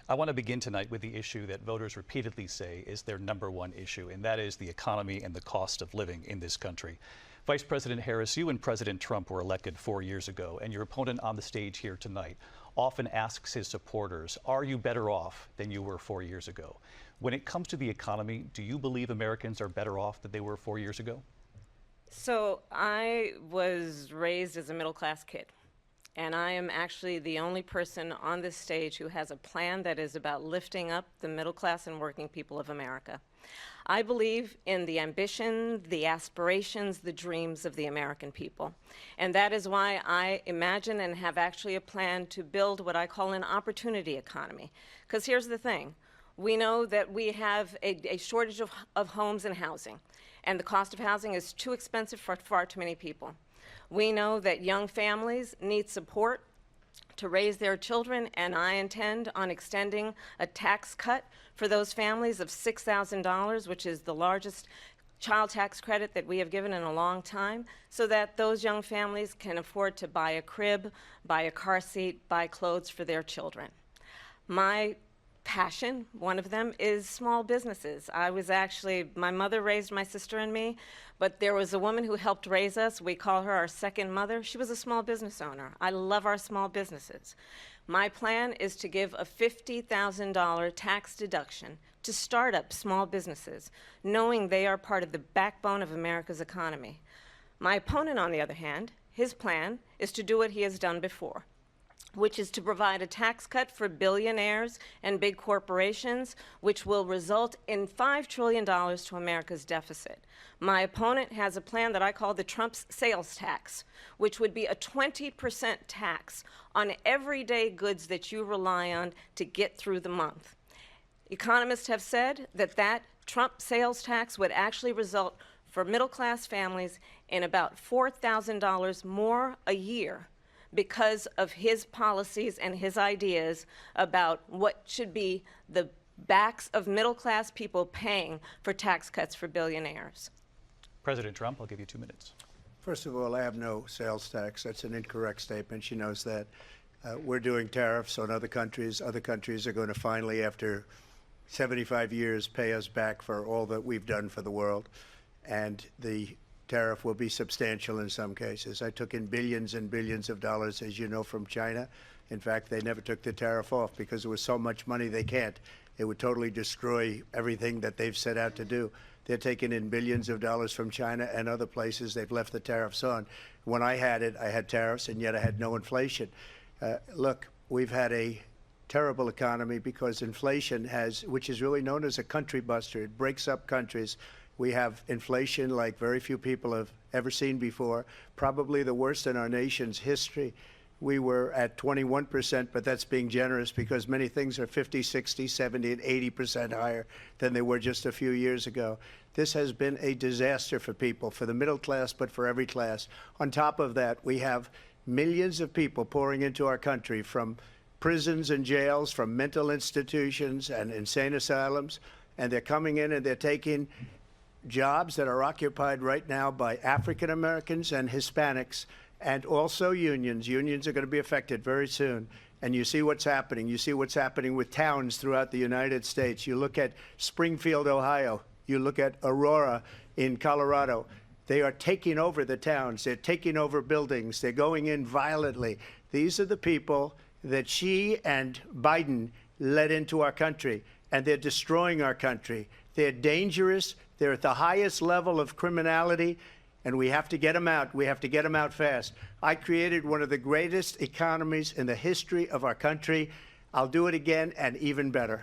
I want to begin tonight with the issue that voters repeatedly say is their #1 issue, and that is the economy and the cost of living in this country. Vice President Harris, you and President Trump were elected 4 years ago, and your opponent on the stage here tonight often asks his supporters, are you better off than you were 4 years ago? When it comes to the economy, do you believe Americans are better off than they were 4 years ago? So I was raised as a middle-class kid, and I am actually the only person on this stage who has a plan that is about lifting up the middle class and working people of America. I believe in the ambition, the aspirations, the dreams of the American people. And that is why I imagine and have actually a plan to build what I call an opportunity economy. Because here's the thing. We know that we have a shortage of homes and housing, and the cost of housing is too expensive for far too many people. We know that young families need support to raise their children, and I intend on extending a tax cut for those families of $6,000, which is the largest child tax credit that we have given in a long time, so that those young families can afford to buy a crib, buy a car seat, buy clothes for their children. My passion, one of them, is small businesses. My mother raised my sister and me, but there was a woman who helped raise us. We call her our second mother. She was a small business owner. I love our small businesses. My plan is to give a $50,000 tax deduction to startup small businesses, knowing they are part of the backbone of America's economy. My opponent, on the other hand, his plan is to do what he has done before, which is to provide a tax cut for billionaires and big corporations, which will result in $5 trillion to America's deficit. My opponent has a plan that I call the Trump's sales tax, which would be a 20% tax on everyday goods that you rely on to get through the month. Economists have said that that Trump sales tax would actually result for middle-class families in about $4,000 more a year, because of his policies and his ideas about what should be the backs of middle-class people paying for tax cuts for billionaires. President Trump, I'll give you 2 minutes. First of all, I have no sales tax. That's an incorrect statement. She knows that. We're doing tariffs on other countries. Other countries are going to finally, after 75 years, pay us back for all that we've done for the world. And the tariff will be substantial in some cases. I took in billions and billions of dollars, as you know, from China. In fact, they never took the tariff off because there was so much money they can't. It would totally destroy everything that they've set out to do. They're taking in billions of dollars from China and other places. They've left the tariffs on. When I had tariffs, and yet I had no inflation. Look, we've had a terrible economy because inflation which is really known as a country buster. It breaks up countries. We have inflation like very few people have ever seen before, probably the worst in our nation's history. We were at 21%, but that's being generous because many things are 50, 60, 70, and 80% higher than they were just a few years ago. This has been a disaster for people, for the middle class, but for every class. On top of that, we have millions of people pouring into our country from prisons and jails, from mental institutions and insane asylums, and they're coming in and they're taking jobs that are occupied right now by African Americans and Hispanics, and also unions. Unions are going to be affected very soon. And you see what's happening. You see what's happening with towns throughout the United States. You look at Springfield, Ohio. You look at Aurora in Colorado. They are taking over the towns. They're taking over buildings. They're going in violently. These are the people that Xi and Biden led into our country, and they're destroying our country. They're dangerous. They're at the highest level of criminality, and we have to get them out. We have to get them out fast. I created one of the greatest economies in the history of our country. I'll do it again and even better.